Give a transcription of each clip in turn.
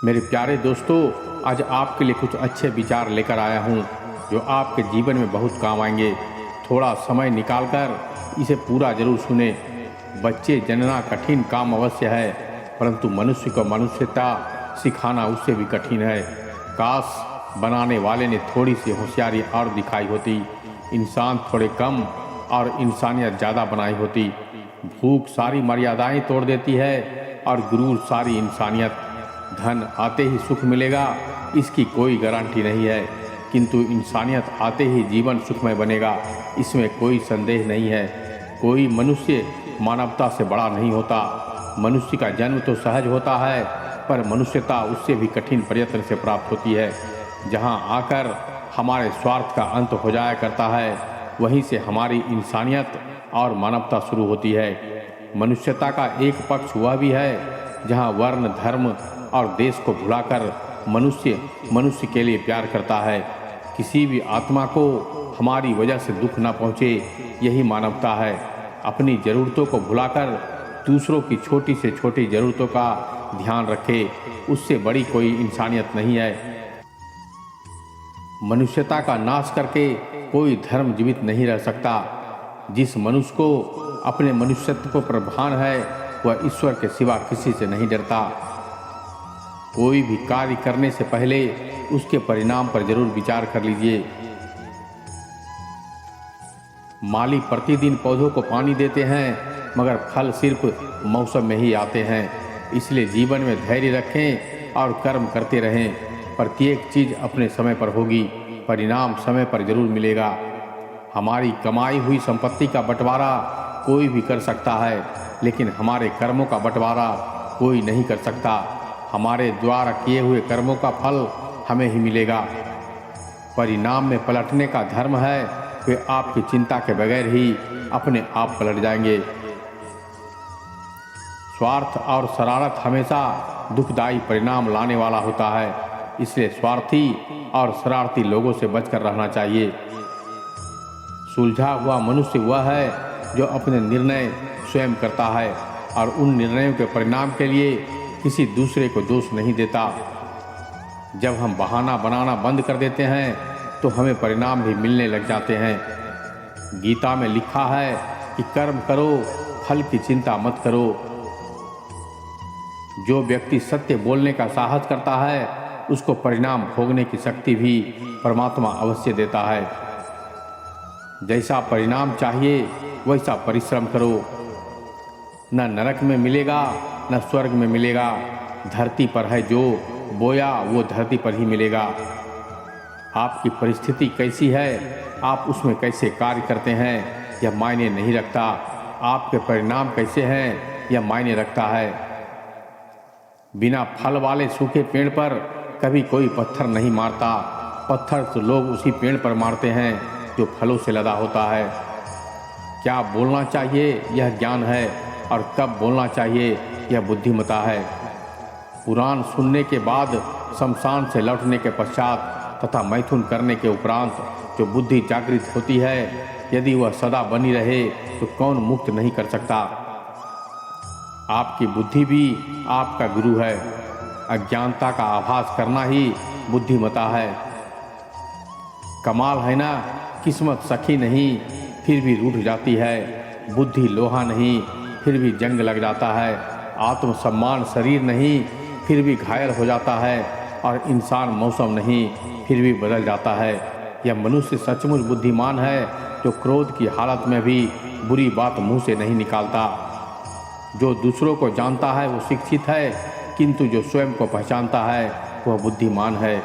मेरे प्यारे दोस्तों, आज आपके लिए कुछ अच्छे विचार लेकर आया हूँ जो आपके जीवन में बहुत काम आएंगे। थोड़ा समय निकालकर इसे पूरा जरूर सुने। बच्चे जनना कठिन काम अवश्य है, परंतु मनुष्य को मनुष्यता सिखाना उससे भी कठिन है। काश बनाने वाले ने थोड़ी सी होशियारी और दिखाई होती, इंसान थोड़े कम और इंसानियत ज़्यादा बनाई होती। भूख सारी मर्यादाएं तोड़ देती है और गुरूर सारी इंसानियत। धन आते ही सुख मिलेगा, इसकी कोई गारंटी नहीं है, किंतु इंसानियत आते ही जीवन सुखमय बनेगा, इसमें कोई संदेह नहीं है। कोई मनुष्य मानवता से बड़ा नहीं होता। मनुष्य का जन्म तो सहज होता है, पर मनुष्यता उससे भी कठिन प्रयत्न से प्राप्त होती है। जहाँ आकर हमारे स्वार्थ का अंत हो जाया करता है, वहीं से हमारी इंसानियत और मानवता शुरू होती है। मनुष्यता का एक पक्ष वह भी है जहाँ वर्ण, धर्म और देश को भुलाकर मनुष्य मनुष्य के लिए प्यार करता है। किसी भी आत्मा को हमारी वजह से दुख न पहुँचे, यही मानवता है। अपनी ज़रूरतों को भुलाकर दूसरों की छोटी से छोटी ज़रूरतों का ध्यान रखे, उससे बड़ी कोई इंसानियत नहीं है। मनुष्यता का नाश करके कोई धर्म जीवित नहीं रह सकता। जिस मनुष्य को अपने मनुष्यत्व पर भान है, वह ईश्वर के सिवा किसी से नहीं डरता। कोई भी कार्य करने से पहले उसके परिणाम पर जरूर विचार कर लीजिए। माली प्रतिदिन पौधों को पानी देते हैं, मगर फल सिर्फ मौसम में ही आते हैं। इसलिए जीवन में धैर्य रखें और कर्म करते रहें। प्रत्येक चीज़ अपने समय पर होगी, परिणाम समय पर जरूर मिलेगा। हमारी कमाई हुई संपत्ति का बंटवारा कोई भी कर सकता है, लेकिन हमारे कर्मों का बंटवारा कोई नहीं कर सकता। हमारे द्वारा किए हुए कर्मों का फल हमें ही मिलेगा। परिणाम में पलटने का धर्म है, वे आपकी चिंता के बगैर ही अपने आप पलट जाएंगे। स्वार्थ और शरारत हमेशा दुखदायी परिणाम लाने वाला होता है, इसलिए स्वार्थी और शरारती लोगों से बचकर रहना चाहिए। सुलझा हुआ मनुष्य वह है जो अपने निर्णय स्वयं करता है और उन निर्णयों के परिणाम के लिए किसी दूसरे को दोष नहीं देता। जब हम बहाना बनाना बंद कर देते हैं तो हमें परिणाम भी मिलने लग जाते हैं। गीता में लिखा है कि कर्म करो, फल की चिंता मत करो। जो व्यक्ति सत्य बोलने का साहस करता है, उसको परिणाम भोगने की शक्ति भी परमात्मा अवश्य देता है। जैसा परिणाम चाहिए वैसा परिश्रम करो। न नरक में मिलेगा न स्वर्ग में मिलेगा। धरती पर है जो बोया वो धरती पर ही मिलेगा। आपकी परिस्थिति कैसी है, आप उसमें कैसे कार्य करते हैं, यह मायने नहीं रखता। आपके परिणाम कैसे हैं, यह मायने रखता है। बिना फल वाले सूखे पेड़ पर कभी कोई पत्थर नहीं मारता। पत्थर तो लोग उसी पेड़ पर मारते हैं जो फलों से लदा होता है। क्या बोलना चाहिए यह ज्ञान है, और कब बोलना चाहिए यह बुद्धिमता है। पुराण सुनने के बाद, शमशान से लौटने के पश्चात तथा मैथुन करने के उपरांत जो बुद्धि जागृत होती है, यदि वह सदा बनी रहे तो कौन मुक्त नहीं कर सकता। आपकी बुद्धि भी आपका गुरु है। अज्ञानता का आभास करना ही बुद्धिमता है। कमाल है ना, किस्मत सखी नहीं फिर भी रूठ जाती है। बुद्धि लोहा नहीं फिर भी जंग लग जाता है। आत्मसम्मान शरीर नहीं फिर भी घायल हो जाता है, और इंसान मौसम नहीं फिर भी बदल जाता है। यह मनुष्य सचमुच बुद्धिमान है जो क्रोध की हालत में भी बुरी बात मुंह से नहीं निकालता। जो दूसरों को जानता है वो शिक्षित है, किंतु जो स्वयं को पहचानता है वह बुद्धिमान है।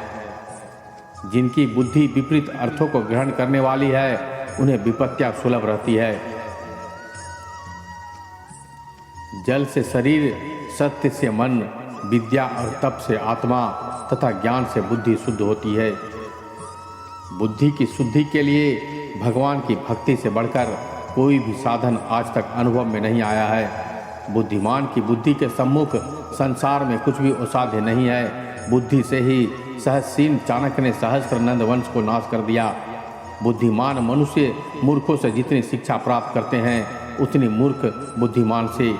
जिनकी बुद्धि विपरीत अर्थों को ग्रहण करने वाली है, उन्हें विपत्तियां सुलभ रहती है। जल से शरीर, सत्य से मन, विद्या और तप से आत्मा तथा ज्ञान से बुद्धि शुद्ध होती है। बुद्धि की शुद्धि के लिए भगवान की भक्ति से बढ़कर कोई भी साधन आज तक अनुभव में नहीं आया है। बुद्धिमान की बुद्धि के सम्मुख संसार में कुछ भी असाध्य नहीं है। बुद्धि से ही सहस्सीन चाणक्य ने सहस्त्र नंद वंश को नाश कर दिया। बुद्धिमान मनुष्य मूर्खों से जितनी शिक्षा प्राप्त करते हैं, उतनी मूर्ख बुद्धिमान से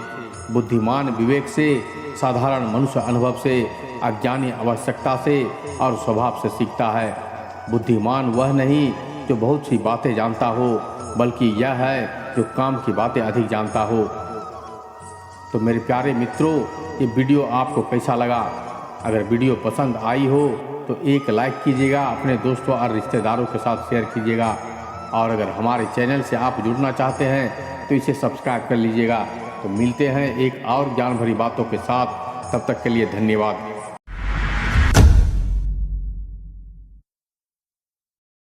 बुद्धिमान विवेक से, साधारण मनुष्य अनुभव से, अज्ञानी आवश्यकता से और स्वभाव से सीखता है। बुद्धिमान वह नहीं जो बहुत सी बातें जानता हो, बल्कि यह है जो काम की बातें अधिक जानता हो। तो मेरे प्यारे मित्रों, ये वीडियो आपको कैसा लगा? अगर वीडियो पसंद आई हो तो एक लाइक कीजिएगा, अपने दोस्तों और रिश्तेदारों के साथ शेयर कीजिएगा। और अगर हमारे चैनल से आप जुड़ना चाहते हैं तो इसे सब्सक्राइब कर लीजिएगा। तो मिलते हैं एक और ज्ञान भरी बातों के साथ। तब तक के लिए धन्यवाद।